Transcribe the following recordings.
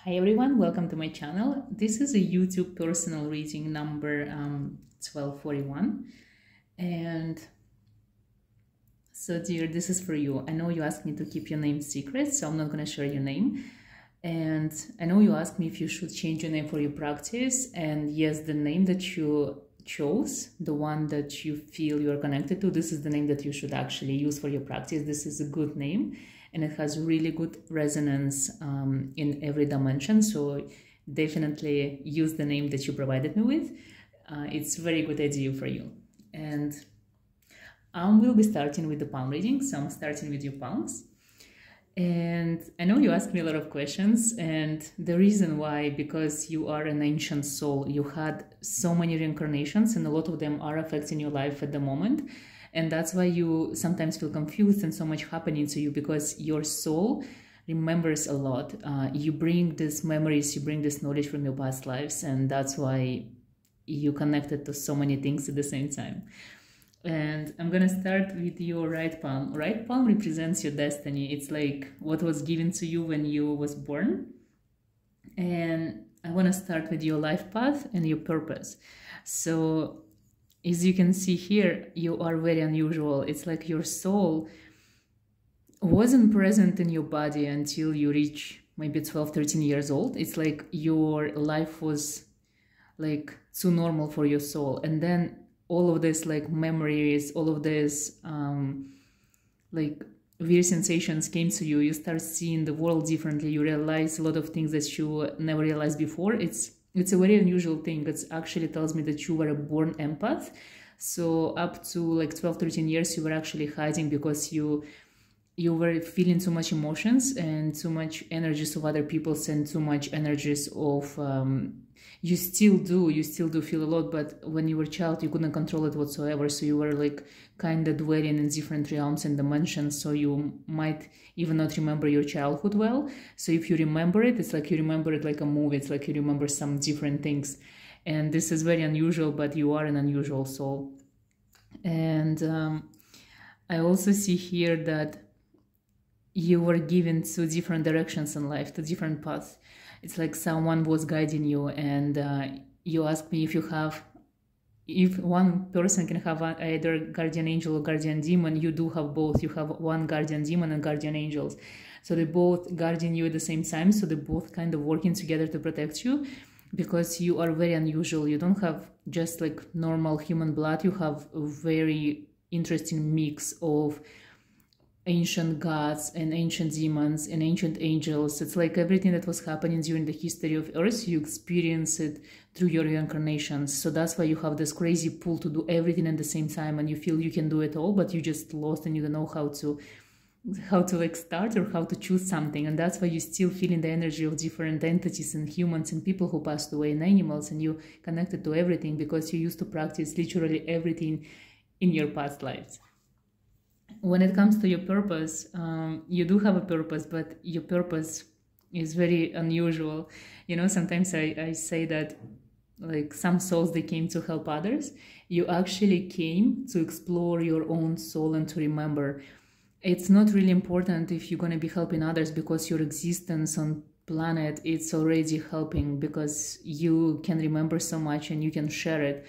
Hi everyone, welcome to my channel. This is a YouTube personal reading number 1241. And so dear, this is for you. I know you asked me to keep your name secret, so I'm not going to share your name. And I know you asked me if you should change your name for your practice. And yes, the name that you chose, the one that you feel you're connected to, this is the name that you should actually use for your practice. This is a good name. And it has really good resonance in every dimension. So definitely use the name that you provided me with. It's a very good idea for you. And we'll be starting with the palm reading. So I'm starting with your palms. And I know you asked me a lot of questions. And the reason why, because you are an ancient soul. You had so many reincarnations and a lot of them are affecting your life at the moment. And that's why you sometimes feel confused and so much happening to you, because your soul remembers a lot. You bring these memories, you bring this knowledge from your past lives, and that's why you connected to so many things at the same time. And I'm gonna start with your right palm. Right palm represents your destiny. It's like what was given to you when you was born. And I wanna start with your life path and your purpose. So as you can see here, you are very unusual. It's like your soul wasn't present in your body until you reach maybe 12, 13 years old. It's like your life was like too normal for your soul. And then all of this like memories, all of this like weird sensations came to you. You start seeing the world differently. You realize a lot of things that you never realized before. It's a very unusual thing. It actually tells me that you were a born empath. So up to like 12, 13 years, you were actually hiding because you were feeling too much emotions and too much energies of other people and too much energies of, you still do feel a lot, but when you were a child, you couldn't control it whatsoever. So you were like kind of dwelling in different realms and dimensions. So you might even not remember your childhood well. So if you remember it, it's like you remember it like a movie. It's like you remember some different things. And this is very unusual, but you are an unusual soul. And I also see here that you were given two different directions in life, two different paths. It's like someone was guiding you, and you asked me if one person can have either guardian angel or guardian demon. You do have both. You have one guardian demon and guardian angels. So they both guarding you at the same time. So they both kind of working together to protect you, because you are very unusual. You don't have just like normal human blood. You have a very interesting mix of ancient gods and ancient demons and ancient angels. It's like everything that was happening during the history of Earth, you experience it through your reincarnations. So that's why you have this crazy pull to do everything at the same time, and you feel you can do it all, but you just lost and you don't know how to like start or how to choose something. And that's why you still feeling the energy of different entities and humans and people who passed away and animals, and you connected to everything because you used to practice literally everything in your past lives. When it comes to your purpose, you do have a purpose, but your purpose is very unusual. You know, sometimes I say that like some souls, they came to help others. You actually came to explore your own soul and to remember. It's not really important if you're going to be helping others, because your existence on planet, it's already helping, because you can remember so much and you can share it.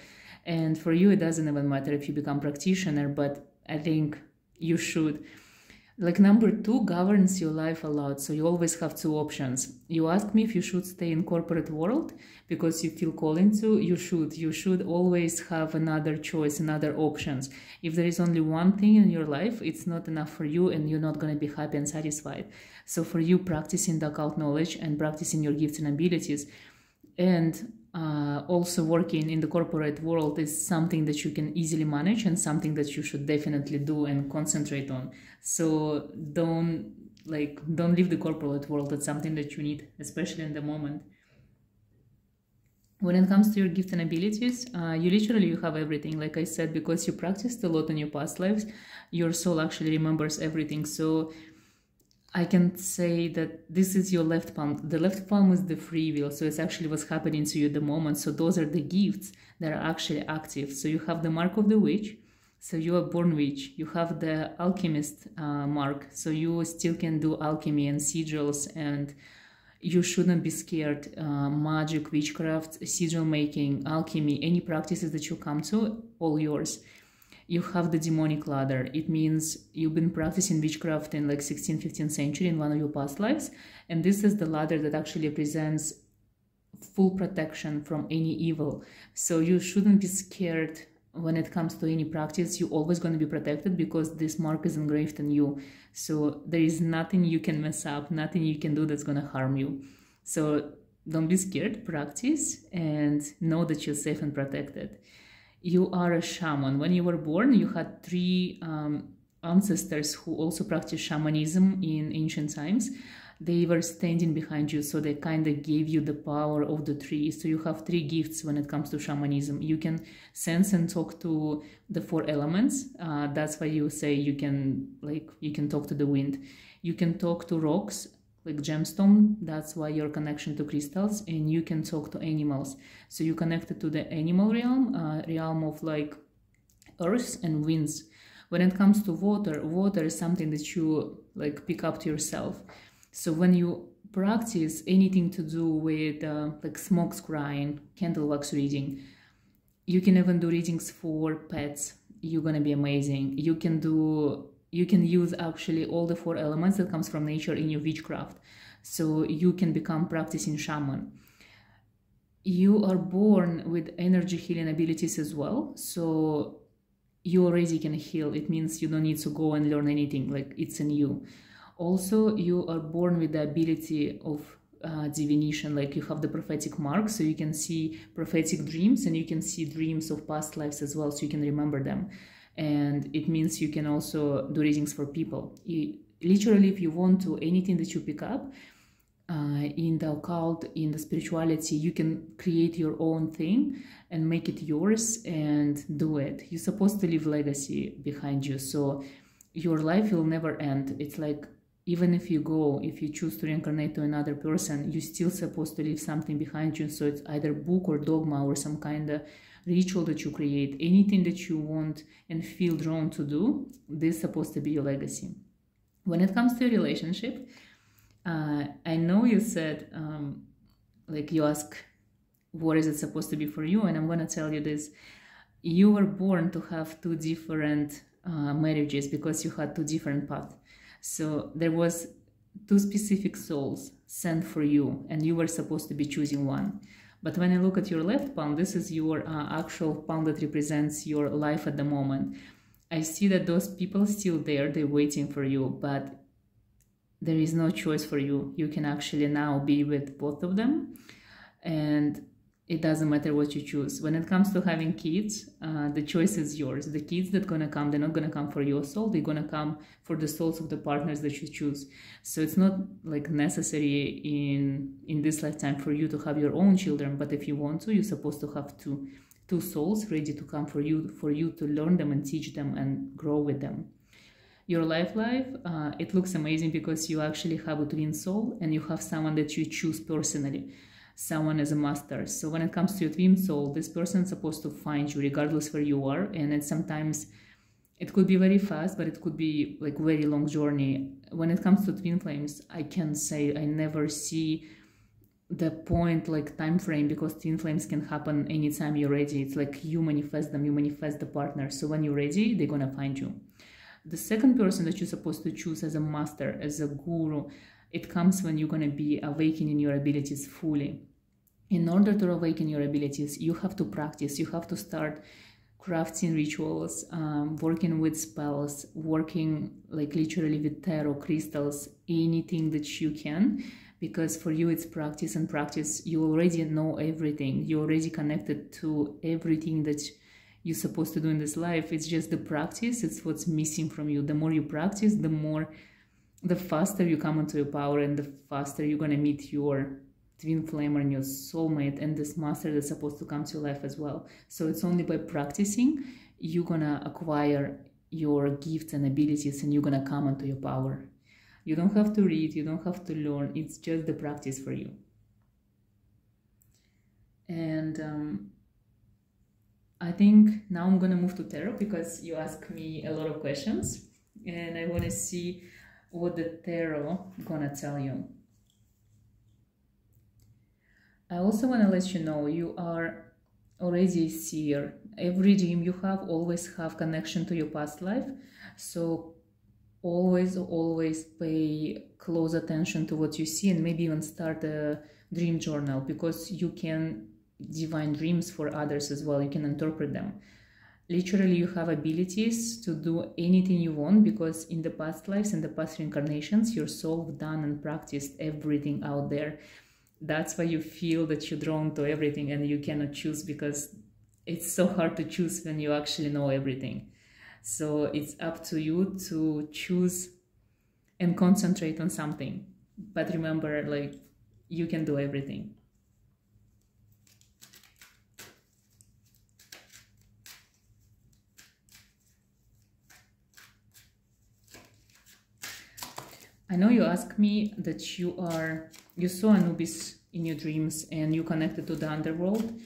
And for you, it doesn't even matter if you become practitioner, but I think you should. Like number 2 governs your life a lot. So you always have two options. You ask me if you should stay in corporate world because you feel calling to. You should always have another choice, another options. If there is only one thing in your life, it's not enough for you and you're not going to be happy and satisfied. So for you, practicing the occult knowledge and practicing your gifts and abilities, and also working in the corporate world is something that you can easily manage and something that you should definitely do and concentrate on. So don't leave the corporate world. It's something that you need, especially in the moment. When it comes to your gifts and abilities, you have everything. Like I said, because you practiced a lot in your past lives, your soul actually remembers everything. So I can say that this is your left palm. The left palm is the free will, so it's actually what's happening to you at the moment. So those are the gifts that are actually active. So you have the mark of the witch, so you are born witch. You have the alchemist mark, so you still can do alchemy and sigils and You shouldn't be scared. Magic, witchcraft, sigil making, alchemy, any practices that you come to, all yours. You have the demonic ladder. It means you've been practicing witchcraft in like 16th, 15th century in one of your past lives. And this is the ladder that actually represents full protection from any evil. So you shouldn't be scared when it comes to any practice. You're always going to be protected because this mark is engraved in you. So there is nothing you can mess up, nothing you can do that's going to harm you. So don't be scared, practice, and know that you're safe and protected. You are a shaman. When you were born, you had three ancestors who also practiced shamanism in ancient times. They were standing behind you, so they kind of gave you the power of the tree. So you have three gifts when it comes to shamanism. You can sense and talk to the four elements. That's why you say you can talk to the wind. You can talk to rocks, like gemstone. That's why your connection to crystals. And you can talk to animals. So you connected to the animal realm, realm of like earth and winds. When it comes to water, water is something that you like pick up to yourself. So when you practice anything to do with like smoke scrying, candle wax reading, you can even do readings for pets. You're gonna be amazing. You can use actually all the four elements that comes from nature in your witchcraft. So you can become practicing shaman. You are born with energy healing abilities as well. So you already can heal. It means you don't need to go and learn anything, like it's in you. Also, you are born with the ability of divination, like you have the prophetic mark, so you can see prophetic dreams and you can see dreams of past lives as well, so you can remember them. And it means you can also do readings for people. Literally, if you want to, anything that you pick up in the occult, in the spirituality, you can create your own thing and make it yours and do it. You're supposed to leave legacy behind you, so your life will never end. It's like, even if you choose to reincarnate to another person, you're still supposed to leave something behind you. So it's either book or dogma or some kind of ritual that you create. Anything that you want and feel drawn to do, this is supposed to be your legacy. When it comes to a relationship, I know you said, like you ask, what is it supposed to be for you? And I'm going to tell you this. You were born to have two different marriages because you had two different paths. So there was two specific souls sent for you and you were supposed to be choosing one. But when I look at your left palm, this is your actual palm that represents your life at the moment. I see that those people still there, they're waiting for you, but there is no choice for you. You can actually now be with both of them, and it doesn't matter what you choose. When it comes to having kids, the choice is yours. The kids that are gonna come, they're not gonna come for your soul, they're gonna come for the souls of the partners that you choose. So it's not like necessary in this lifetime for you to have your own children, but if you want to, you're supposed to have two souls ready to come for you to learn them and teach them and grow with them. Your life, it looks amazing because you actually have a twin soul and you have someone that you choose personally. Someone as a master. So when it comes to your twin soul, this person is supposed to find you regardless where you are. And sometimes it could be very fast, but it could be like very long journey. When it comes to twin flames, I can say I never see the point like time frame, because twin flames can happen anytime you're ready. It's like you manifest them, you manifest the partner. So when you're ready, they're gonna find you. The second person that you're supposed to choose as a master, as a guru, it comes when you're gonna be awakening your abilities fully. In order to awaken your abilities, you have to practice. You have to start crafting rituals, working with spells, working like literally with tarot, crystals, anything that you can, because for you it's practice and practice. You already know everything. You're already connected to everything that you're supposed to do in this life. It's just the practice. It's what's missing from you. The more you practice, the faster you come into your power, and the faster you're gonna meet your twin flame and your soulmate and this master that's supposed to come to your life as well. So it's only by practicing you're gonna acquire your gifts and abilities, and you're gonna come into your power. You don't have to read, you don't have to learn, it's just the practice for you. And I think now I'm gonna move to tarot because you asked me a lot of questions and I want to see what the tarot gonna tell you. I also want to let you know you are already a seer. Every dream you have always have connection to your past life. So always pay close attention to what you see, and maybe even start a dream journal, because you can divine dreams for others as well. You can interpret them. Literally, you have abilities to do anything you want, because in the past lives and the past reincarnations, your soul done and practiced everything out there. That's why you feel that you're drawn to everything and you cannot choose, because it's so hard to choose when you actually know everything. So it's up to you to choose and concentrate on something. But remember, like, you can do everything. I know you asked me that you saw Anubis in your dreams and you connected to the underworld,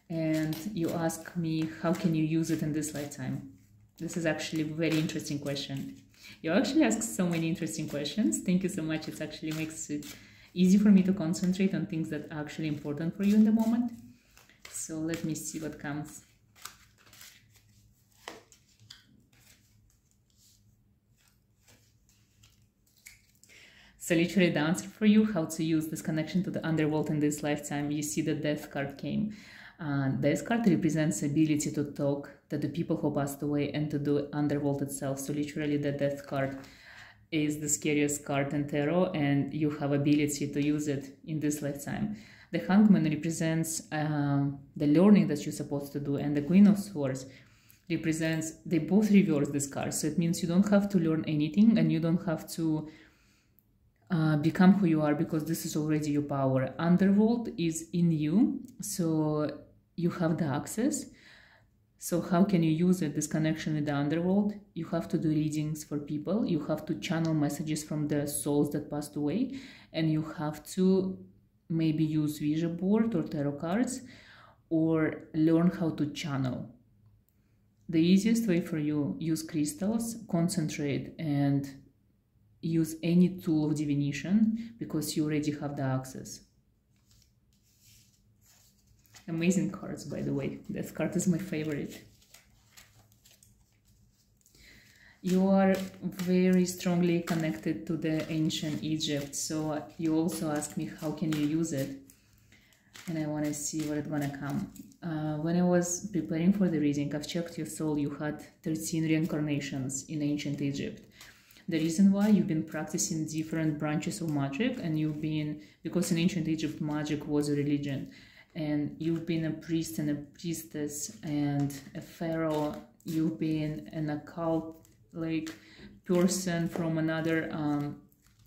and you asked me how can you use it in this lifetime. This is actually a very interesting question. You actually ask so many interesting questions. Thank you so much. It actually makes it easy for me to concentrate on things that are actually important for you in the moment. So let me see what comes. So literally the answer for you, how to use this connection to the underworld in this lifetime, you see the Death card came. Death card represents ability to talk to the people who passed away and to the underworld itself. So literally the Death card is the scariest card in tarot, and you have ability to use it in this lifetime. The Hangman represents the learning that you're supposed to do, and the Queen of Swords represents, they both reverse this card. So it means you don't have to learn anything, and you don't have to become who you are, because this is already your power. Underworld is in you, so you have the access. So how can you use it, this connection with the underworld? You have to do readings for people, you have to channel messages from the souls that passed away, and you have to maybe use Ouija board or tarot cards, or learn how to channel. The easiest way for you, use crystals, concentrate, and use any tool of divination, because you already have the access. Amazing cards, by the way. That card is my favorite. You are very strongly connected to the ancient Egypt, so you also ask me how can you use it, and I want to see what it's gonna come. When I was preparing for the reading, I've checked your soul. You had 13 reincarnations in ancient Egypt. The reason why, you've been practicing different branches of magic, and you've been, because in ancient Egypt magic was a religion, and you've been a priest and a priestess and a pharaoh. You've been an occult like person from another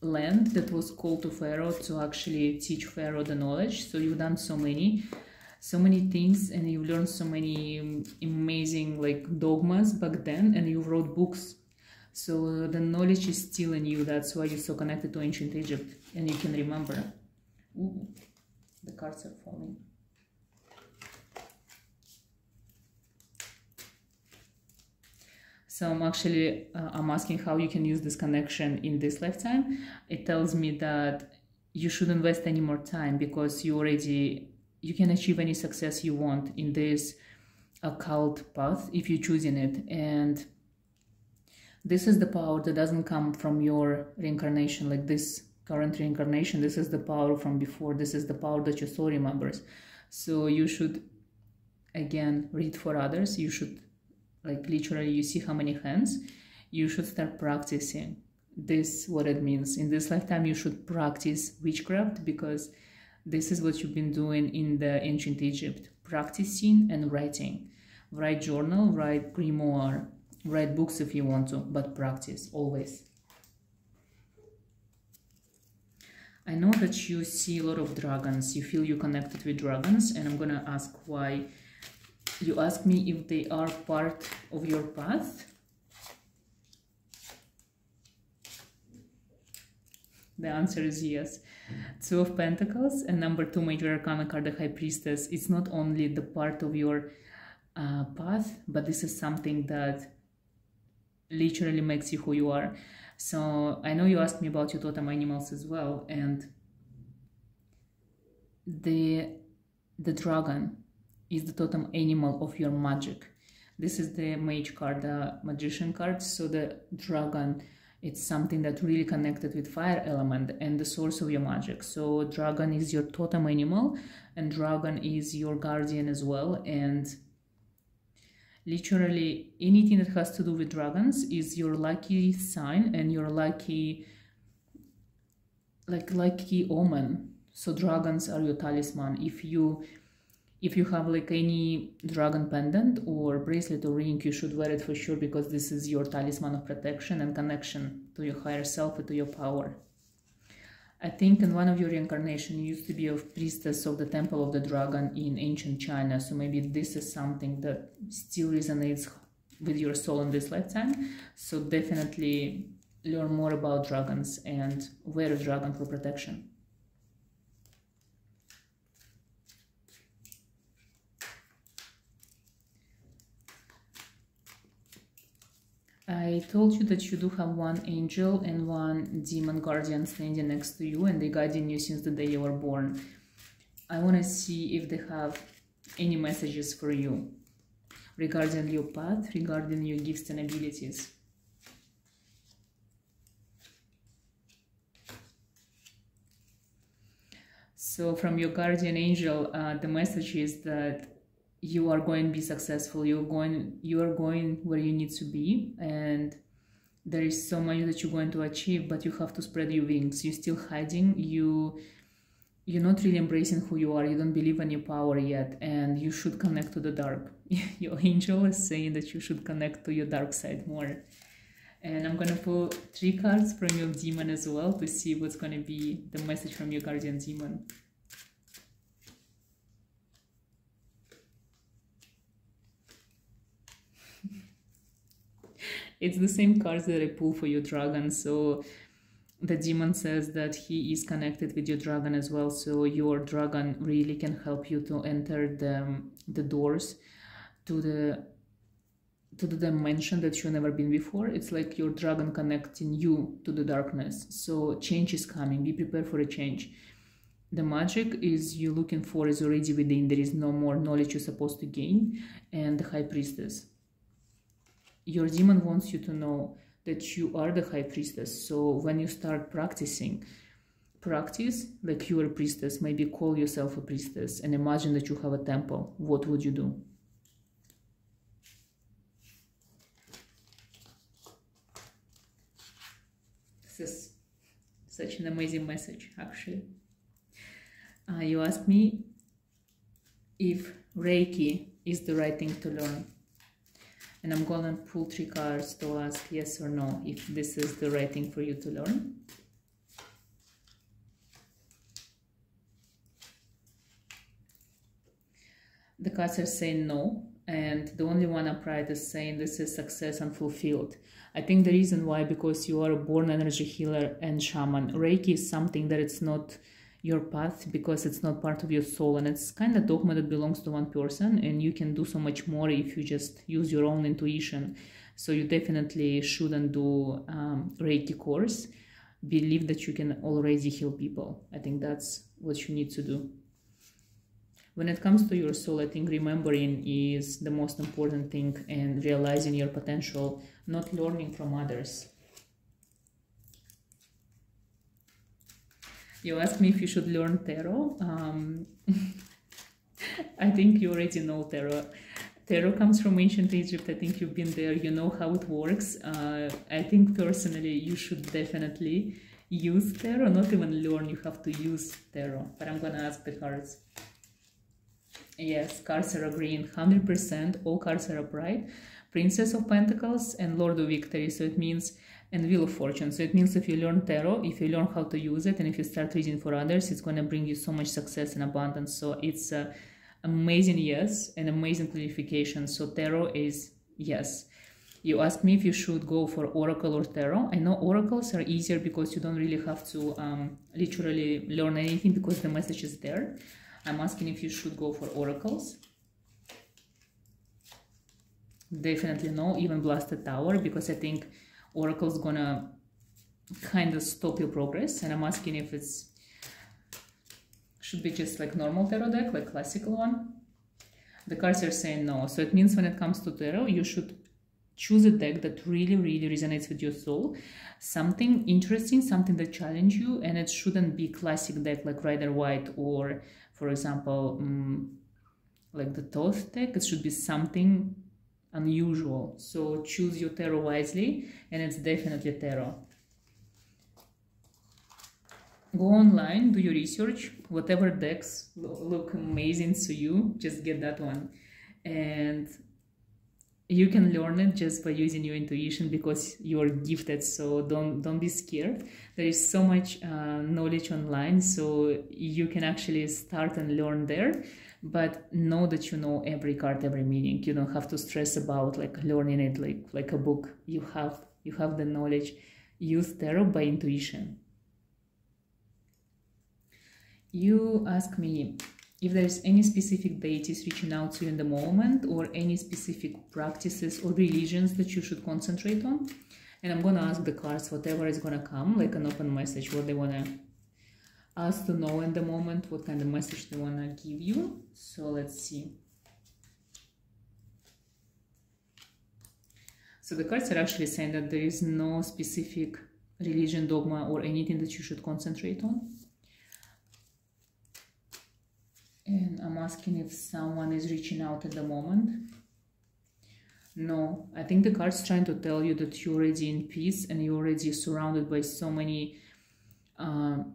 land that was called to pharaoh to actually teach pharaoh the knowledge. So you've done so many things, and you learned so many amazing like dogmas back then, and you wrote books. So the knowledge is still in you. That's why you're so connected to ancient Egypt, and you can remember. Ooh, the cards are falling. So I'm actually, I'm asking how you can use this connection in this lifetime. It tells me that you shouldn't waste any more time, because you can achieve any success you want in this occult path if you're choosing it. And this is the power that doesn't come from your reincarnation, like this current reincarnation. This is the power from before. This is the power that your soul remembers. So you should, again, read for others. You should, like, literally, you see how many hands. You should start practicing this, what it means. In this lifetime, you should practice witchcraft, because this is what you've been doing in the ancient Egypt. Practicing and writing. Write journal, write grimoire. Write books if you want to, but practice, always. I know that you see a lot of dragons. You feel you're connected with dragons, and I'm gonna ask why. You ask me if they are part of your path. The answer is yes. Two of Pentacles and number 2 major arcana card, the High Priestess. It's not only the part of your path, but this is something that literally makes you who you are. So I know you asked me about your totem animals as well, and the the dragon is the totem animal of your magic. This is the mage card, the magician card. So the dragon, it's something that really connected with fire element and the source of your magic. So dragon is your totem animal, and dragon is your guardian as well. And literally anything that has to do with dragons is your lucky sign and your lucky, lucky omen. So dragons are your talisman. If you have like any dragon pendant or bracelet or ring, you should wear it for sure, because this is your talisman of protection and connection to your higher self and to your power. I think in one of your reincarnations you used to be a priestess of the temple of the dragon in ancient China. So maybe this is something that still resonates with your soul in this lifetime. So definitely learn more about dragons and wear a dragon for protection. I told you that you do have one angel and one demon guardian standing next to you, and they guiding you since the day you were born. I want to see if they have any messages for you regarding your path, regarding your gifts and abilities. So from your guardian angel, the message is that you are going to be successful. You are going where you need to be, and there is so much that you're going to achieve, but you have to spread your wings. You're still hiding. You're not really embracing who you are. You don't believe in your power yet, and you should connect to the dark. Your angel is saying that you should connect to your dark side more. And I'm gonna pull 3 cards from your demon as well to see what's gonna be the message from your guardian demon. It's the same cards that I pull for your dragon. So the demon says that he is connected with your dragon as well. So your dragon really can help you to enter the doors to the dimension that you've never been before. It's like your dragon connecting you to the darkness. So change is coming. Be prepared for a change. The magic is you're looking for is already within. There is no more knowledge you're supposed to gain. And the High Priestess. Your demon wants you to know that you are the High Priestess. So when you start practice like you are a priestess. Maybe call yourself a priestess and imagine that you have a temple. What would you do? This is such an amazing message, actually. You asked me if Reiki is the right thing to learn. And I'm gonna pull 3 cards to ask yes or no, if this is the right thing for you to learn. The cards are saying no, and the only one upright is saying this is success and fulfilled. I think the reason why, because you are a born energy healer and shaman. Reiki is something that it's not your path, because it's not part of your soul, and it's kind of dogma that belongs to one person, and you can do so much more if you just use your own intuition. So you definitely shouldn't do Reiki course. Believe that you can already heal people. I think that's what you need to do. When it comes to your soul, I think remembering is the most important thing, and realizing your potential, not learning from others. You asked me if you should learn tarot. I think you already know tarot. Tarot comes from ancient Egypt. I think you've been there. You know how it works. I think personally you should definitely use tarot. Not even learn, you have to use tarot. But I'm going to ask the cards. Yes, cards are agreeing 100%. All cards are upright. Princess of Pentacles and Lord of Victory. So it means, and Wheel of Fortune. So it means if you learn tarot, if you learn how to use it, and if you start reading for others, it's going to bring you so much success and abundance. So it's amazing yes, and amazing clarification. So tarot is yes. You asked me if you should go for Oracle or Tarot. I know Oracles are easier because you don't really have to literally learn anything, because the message is there. I'm asking if you should go for Oracles. Definitely no, even Blasted Tower, because I think Oracle's gonna kind of stop your progress. And I'm asking if it's should be just like normal tarot deck, like classical one. The cards are saying no. So it means when it comes to tarot, you should choose a deck that really, really resonates with your soul. Something interesting, something that challenges you, and it shouldn't be classic deck like Rider White or, for example, like the Thoth deck. It should be something unusual. So choose your tarot wisely, and it's definitely tarot. Go online, do your research, whatever decks look amazing to you, just get that one. And you can learn it just by using your intuition, because you're gifted, so don't be scared. There is so much knowledge online, so you can actually start and learn there, but know that you know every card, every meaning. You don't have to stress about like learning it like a book. You have the knowledge. Use tarot by intuition. You ask me if there's any specific deities reaching out to you in the moment, or any specific practices or religions that you should concentrate on. And I'm going to ask the cards whatever is going to come, like an open message, what they want to ask to know in the moment, what kind of message they want to give you. So let's see. So the cards are actually saying that there is no specific religion, dogma, or anything that you should concentrate on. And I'm asking if someone is reaching out at the moment. No, I think the card's trying to tell you that you're already in peace and you're already surrounded by so many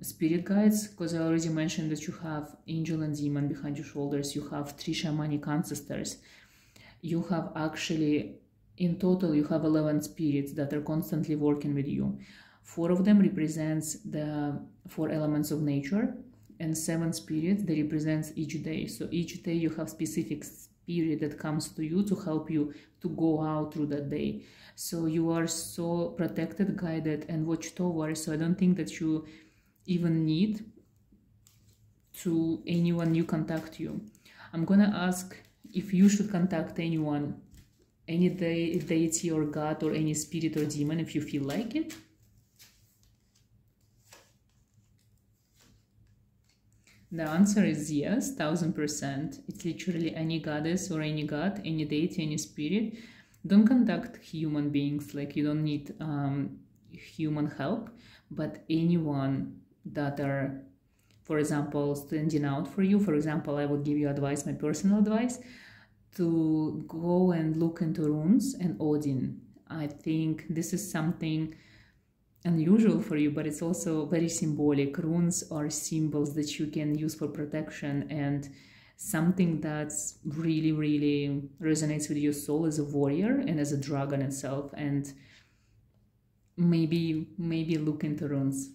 spirit guides, because I already mentioned that you have angel and demon behind your shoulders. You have 3 shamanic ancestors. You have actually, in total, you have 11 spirits that are constantly working with you. 4 of them represents the 4 elements of nature, and 7 spirits that represents each day. So each day you have specific spirit that comes to you to help you to go out through that day. So you are so protected, guided, and watched over. So I don't think that you even need to anyone new contact you. I'm gonna ask if you should contact anyone, any deity or god or any spirit or demon, if you feel like it. The answer is yes, 1000%. It's literally any goddess or any god, any deity, any spirit. Don't contact human beings, like you don't need human help, but anyone that are, for example, standing out for you. For example, I would give you advice, my personal advice, to go and look into runes and Odin. I think this is something unusual for you, but it's also very symbolic. Runes are symbols that you can use for protection, and something that's really, really resonates with your soul as a warrior and as a dragon itself. And maybe look into runes.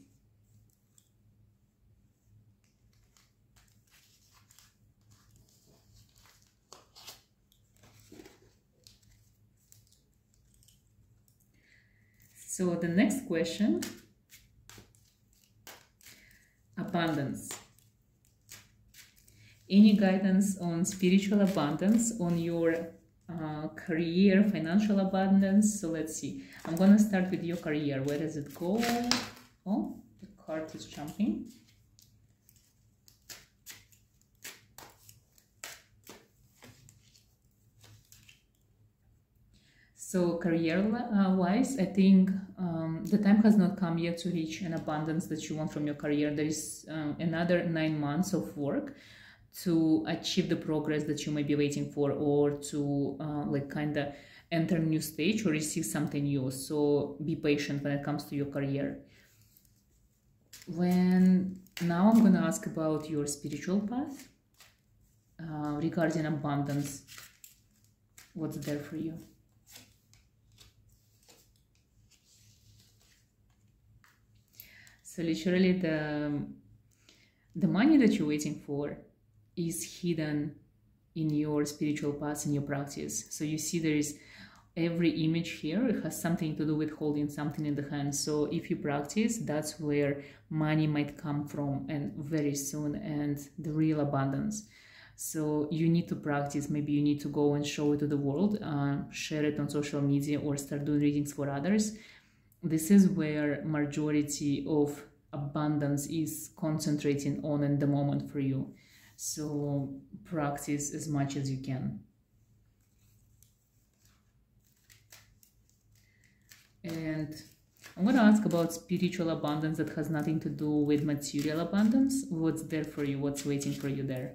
So the next question, abundance. Any guidance on spiritual abundance, on your career, financial abundance? So let's see. I'm going to start with your career. Where does it go? Oh, the card is jumping. So career-wise, I think the time has not come yet to reach an abundance that you want from your career. There is another 9 months of work to achieve the progress that you may be waiting for, or to like kind of enter a new stage or receive something new. So be patient when it comes to your career. Now I'm going to ask about your spiritual path regarding abundance. What's there for you? So literally the money that you're waiting for is hidden in your spiritual path, in your practice. So you see there is every image here, it has something to do with holding something in the hand. So if you practice, that's where money might come from, and very soon, and the real abundance. So you need to practice. Maybe you need to go and show it to the world, share it on social media, or start doing readings for others. This is where majority of abundance is concentrating on in the moment for you. So practice as much as you can. And I'm going to ask about spiritual abundance that has nothing to do with material abundance. What's there for you? What's waiting for you there?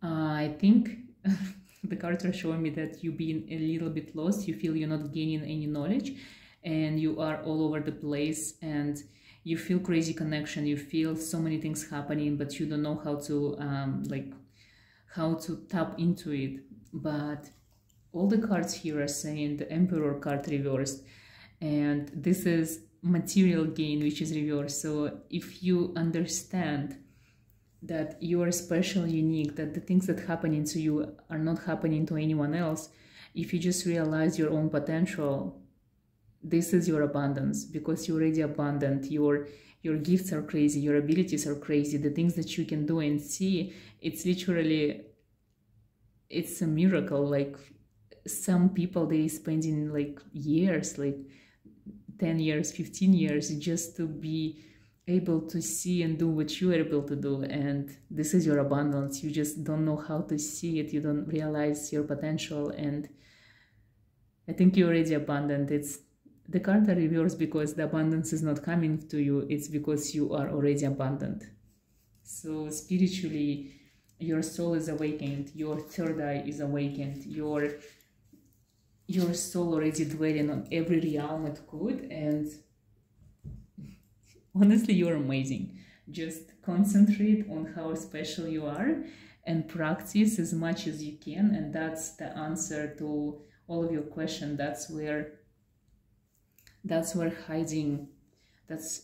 I think the cards are showing me that you've been a little bit lost. You feel you're not gaining any knowledge and you are all over the place and you feel crazy connection. You feel so many things happening, but you don't know how to how to tap into it. But all the cards here are saying the Emperor card reversed, and this is material gain which is reversed. So if you understand that you are special, unique, that the things that happen to you are not happening to anyone else, if you just realize your own potential, this is your abundance, because you're already abundant. Your gifts are crazy, your abilities are crazy, the things that you can do and see, it's literally, it's a miracle. Like some people, they spending like years, like 10 years, 15 years just to be able to see and do what you are able to do. And this is your abundance. You just don't know how to see it. You don't realize your potential. And I think you're already abundant. It's the card are reversed because the abundance is not coming to you. It's because you are already abundant. So spiritually, your soul is awakened. Your third eye is awakened. Your soul already dwelling on every realm it could. And honestly, you're amazing. Just concentrate on how special you are and practice as much as you can. And that's the answer to all of your questions. That's where hiding. It's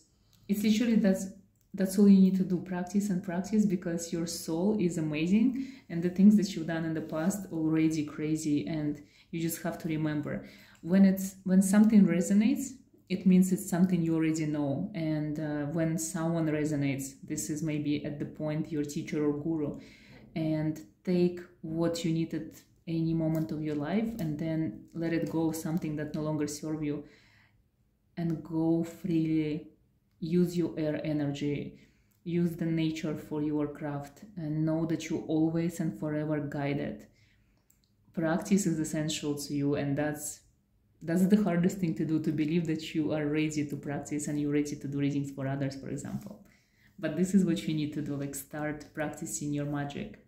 literally, that's all you need to do. Practice and practice, because your soul is amazing. And the things that you've done in the past already crazy. And you just have to remember when something resonates, it means it's something you already know. And when someone resonates, this is maybe at the point your teacher or guru, and take what you need at any moment of your life and then let it go, something that no longer serves you, and go freely. Use your air energy, use the nature for your craft, and know that you always and forever guided. Practice is essential to you, and that's the hardest thing to do, to believe that you are ready to practice and you're ready to do readings for others, for example. But this is what you need to do, like start practicing your magic.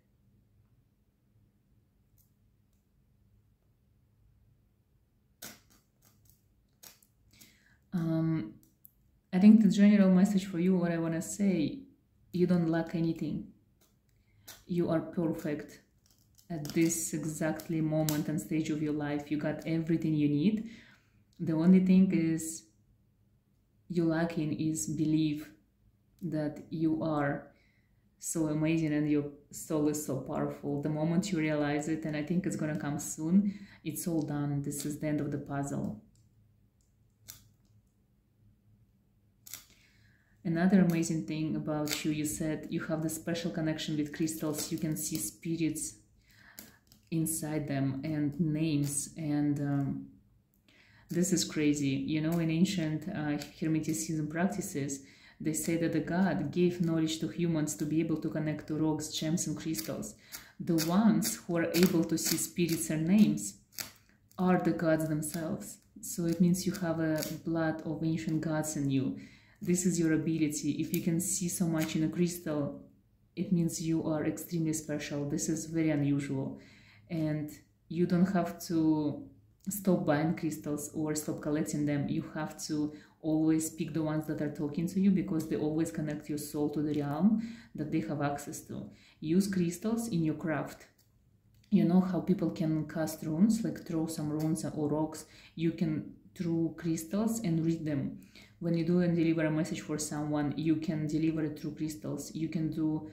I think the general message for you, what I want to say, you don't lack anything. You are perfect at this exactly moment and stage of your life. You got everything you need. The only thing is you lacking is belief that you are so amazing and your soul is so powerful. The moment you realize it, and I think it's gonna come soon, it's all done. This is the end of the puzzle. Another amazing thing about you, you said you have the special connection with crystals. You can see spirits inside them and names, and this is crazy. You know, in ancient Hermeticism practices, they say that the god gave knowledge to humans to be able to connect to rocks, gems, and crystals. The ones who are able to see spirits and names are the gods themselves. So it means you have a blood of ancient gods in you. This is your ability. If you can see so much in a crystal, it means you are extremely special. This is very unusual. And you don't have to stop buying crystals or stop collecting them. You have to always pick the ones that are talking to you, because they always connect your soul to the realm that they have access to. Use crystals in your craft. You know how people can cast runes, like throw some runes or rocks. You can throw crystals and read them. When you do and deliver a message for someone, you can deliver it through crystals. You can do,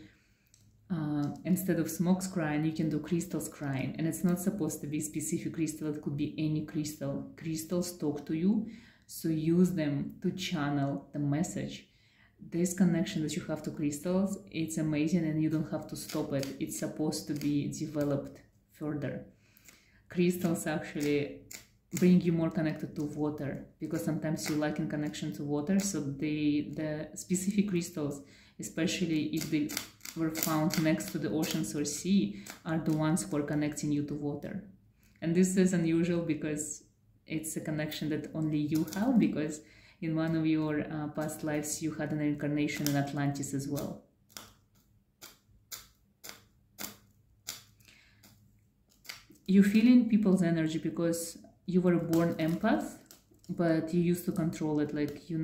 instead of smoke scrying, you can do crystal scrying. And it's not supposed to be specific crystal, it could be any crystal. Crystals talk to you, so use them to channel the message. This connection that you have to crystals, it's amazing, and you don't have to stop it. It's supposed to be developed further. Crystals actually bring you more connected to water, because sometimes you lack in connection to water. So the specific crystals, especially if they were found next to the oceans or sea, are the ones who are connecting you to water. And this is unusual because it's a connection that only you have, because in one of your past lives you had an incarnation in Atlantis as well. You feel in people's energy because you were born empath, but you used to control it. Like you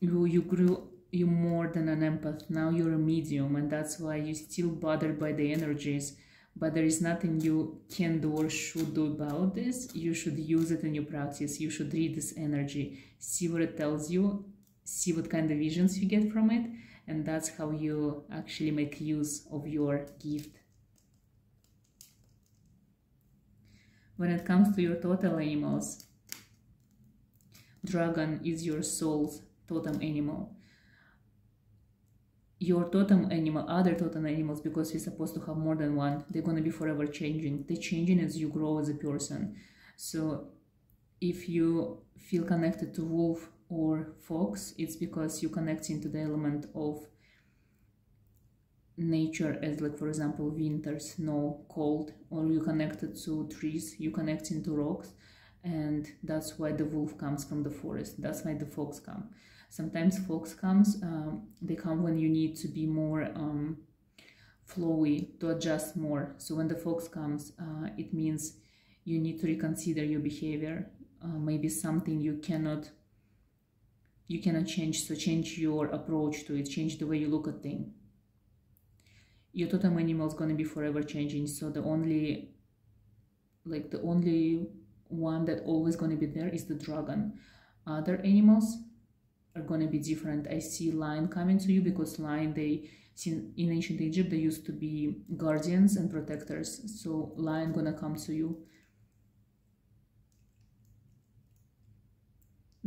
grew more than an empath. Now you're a medium, and that's why you're still bothered by the energies. But there is nothing you can do or should do about this. You should use it in your practice. You should read this energy, see what it tells you, see what kind of visions you get from it, and that's how you actually make use of your gift. When it comes to your totem animals, dragon is your soul's totem animal. Your totem animal, other totem animals, because you're supposed to have more than one, they're going to be forever changing. They're changing as you grow as a person. So if you feel connected to wolf or fox, it's because you're connecting to the element of nature, as like, for example, winter, snow, cold, or you connected to trees, you connecting to rocks, and that's why the wolf comes from the forest. That's why the fox come. Sometimes fox comes, they come when you need to be more flowy, to adjust more. So when the fox comes, it means you need to reconsider your behavior. Maybe something you cannot change, so change your approach to it, change the way you look at things. Your totem animal is going to be forever changing, so the only one that always going to be there is the dragon. Other animals are going to be different. I see lion coming to you because lion, in ancient Egypt, they used to be guardians and protectors. So lion gonna come to you.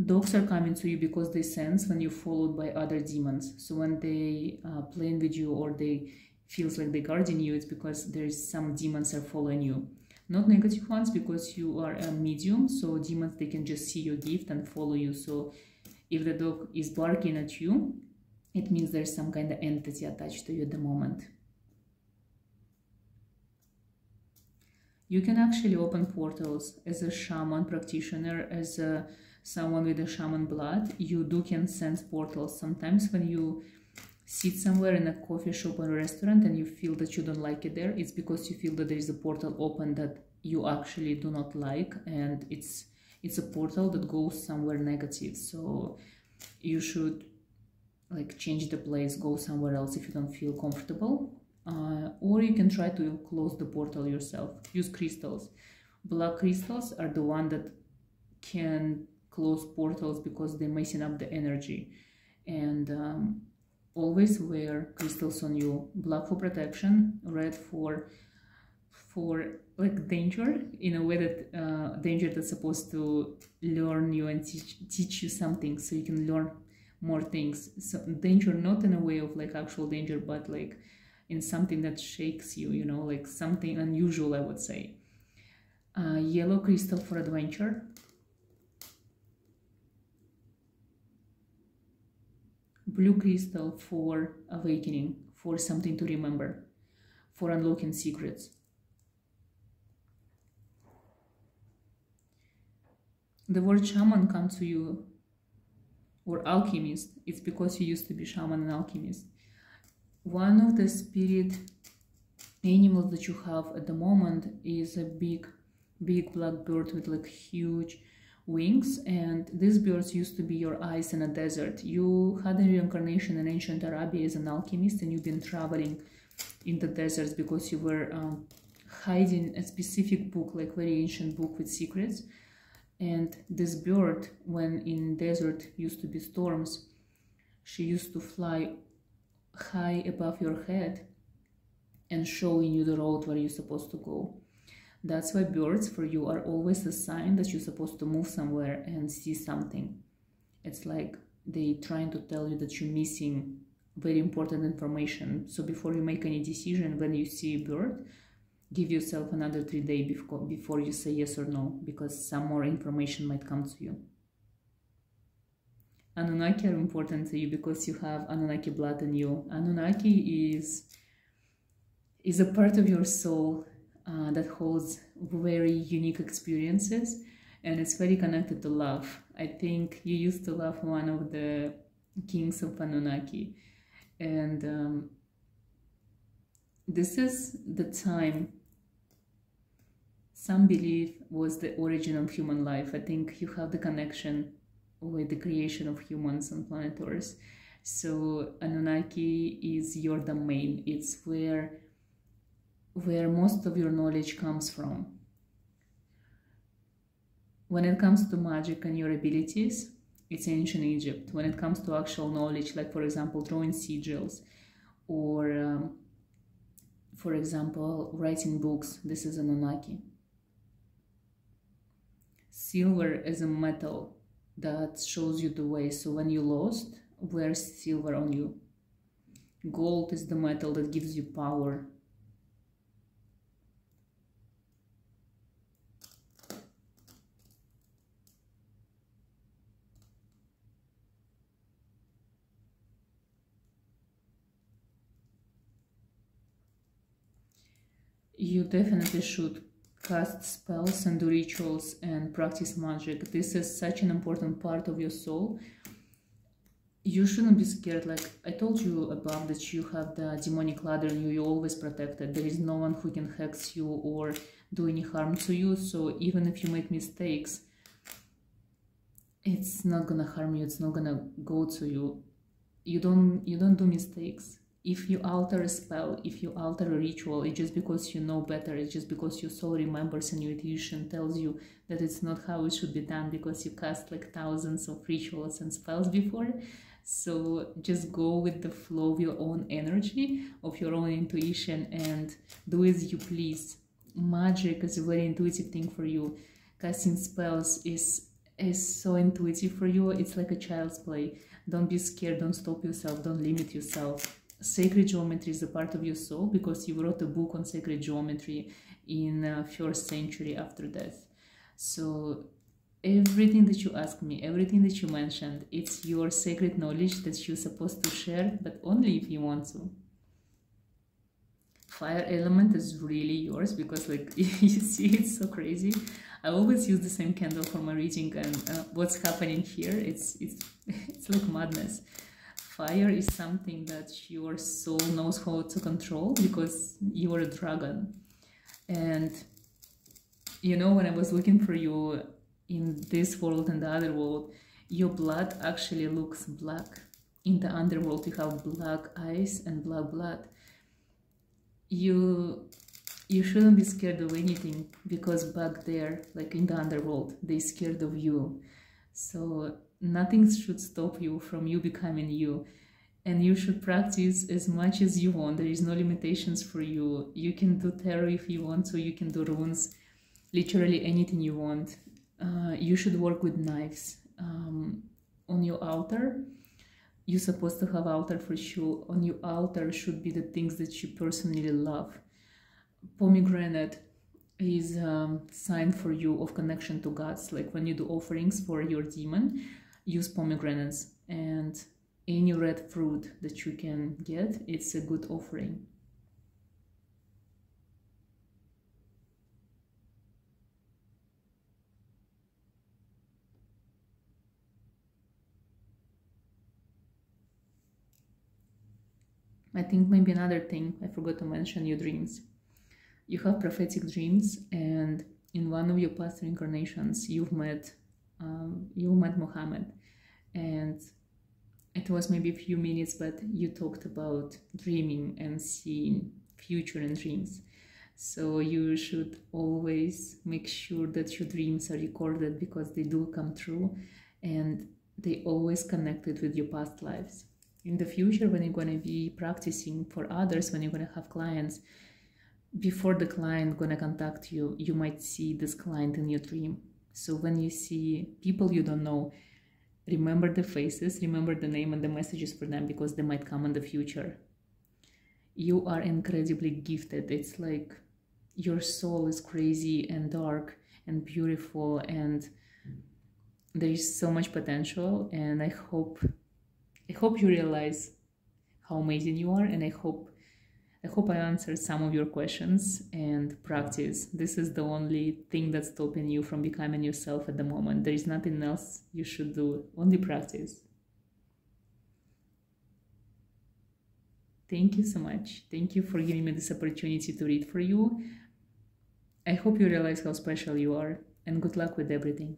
Dogs are coming to you because they sense when you're followed by other demons. So when they playing with you, or they feels like they're guarding you, it's because there's some demons are following you. Not negative ones, because you are a medium, so demons, they can just see your gift and follow you. So if the dog is barking at you, it means there's some kind of entity attached to you at the moment. You can actually open portals as a shaman practitioner, as someone with a shaman blood. You can sense portals. Sometimes when you sit somewhere in a coffee shop or a restaurant and you feel that you don't like it there, it's because you feel that there is a portal open that you actually do not like, and it's a portal that goes somewhere negative. So you should like change the place, go somewhere else if you don't feel comfortable, or you can try to close the portal yourself. Use crystals. Black crystals are the one that can close portals because they're messing up the energy. And always wear crystals on you. Black for protection, red for like danger, in a way that danger that's supposed to learn you and teach you something, so you can learn more things. So danger, not in a way of like actual danger, but like in something that shakes you, you know, like something unusual, I would say. Yellow crystal for adventure. Blue crystal for awakening, for something to remember, for unlocking secrets. The word shaman comes to you, or alchemist, it's because you used to be shaman and alchemist. One of the spirit animals that you have at the moment is a big black bird with like huge wings, and these birds used to be your eyes in a desert. You had a reincarnation in ancient Arabia as an alchemist, and you've been traveling in the deserts because you were hiding a specific book, like very ancient book with secrets. And this bird, when in desert used to be storms, she used to fly high above your head and showing you the road where you're supposed to go. That's why birds for you are always a sign that you're supposed to move somewhere and see something. It's like they trying to tell you that you're missing very important information. So before you make any decision, when you see a bird, give yourself another 3 days before you say yes or no, because some more information might come to you. Anunnaki are important to you because you have Anunnaki blood in you. Anunnaki is a part of your soul that holds very unique experiences, and it's very connected to love. I think you used to love one of the kings of Anunnaki, and this is the time some believe was the origin of human life. I think you have the connection with the creation of humans on planet Earth. So Anunnaki is your domain. It's where most of your knowledge comes from. When it comes to magic and your abilities, it's ancient Egypt. When it comes to actual knowledge, like for example, drawing sigils, or for example, writing books, this is Anunnaki. Silver is a metal that shows you the way. So when you lost, where's silver on you? Gold is the metal that gives you power. You definitely should cast spells and do rituals and practice magic. This is such an important part of your soul. You shouldn't be scared. Like I told you above, that you have the demonic ladder in you, you're always protected. There is no one who can hex you or do any harm to you. So even if you make mistakes, it's not gonna harm you, it's not gonna go to you. You don't do mistakes. If you alter a spell, if you alter a ritual, it's just because you know better. It's just because your soul remembers and your intuition tells you that it's not how it should be done, because you cast like thousands of rituals and spells before. So just go with the flow of your own energy, of your own intuition, and do as you please. Magic is a very intuitive thing for you. Casting spells is so intuitive for you. It's like a child's play. Don't be scared, don't stop yourself, don't limit yourself. Sacred geometry is a part of your soul because you wrote a book on sacred geometry in 1st century after death. So everything that you asked me, everything that you mentioned, it's your sacred knowledge that you're supposed to share, but only if you want to. Fire element is really yours because, like, you see, it's so crazy. I always use the same candle for my reading, and what's happening here, it's like madness. Fire is something that your soul knows how to control because you are a dragon. And you know, when I was looking for you in this world and the other world, your blood actually looks black. In the underworld, you have black eyes and black blood. You shouldn't be scared of anything because back there, like in the underworld, they're scared of you. So nothing should stop you from you becoming you. And you should practice as much as you want. There is no limitations for you. You can do tarot if you want to. You can do runes, literally anything you want. You should work with knives. On your altar, you're supposed to have altar for sure. On your altar should be the things that you personally love. Pomegranate is a sign for you of connection to gods. Like when you do offerings for your demon, use pomegranates, and any red fruit that you can get, it's a good offering. I think maybe another thing I forgot to mention, your dreams. You have prophetic dreams, and in one of your past reincarnations, you met Muhammad, and it was maybe a few minutes, but you talked about dreaming and seeing future in dreams. So you should always make sure that your dreams are recorded because they do come true, and they always connected with your past lives. In the future, when you're going to be practicing for others, when you're going to have clients, before the client going to contact you, you might see this client in your dream. So when you see people you don't know, remember the faces, remember the name and the messages for them, because they might come in the future. You are incredibly gifted. It's like your soul is crazy and dark and beautiful, and there is so much potential. And I hope you realize how amazing you are, and I hope I answered some of your questions. And practice. This is the only thing that's stopping you from becoming yourself at the moment. There is nothing else you should do, only practice. Thank you so much. Thank you for giving me this opportunity to read for you. I hope you realize how special you are, and good luck with everything.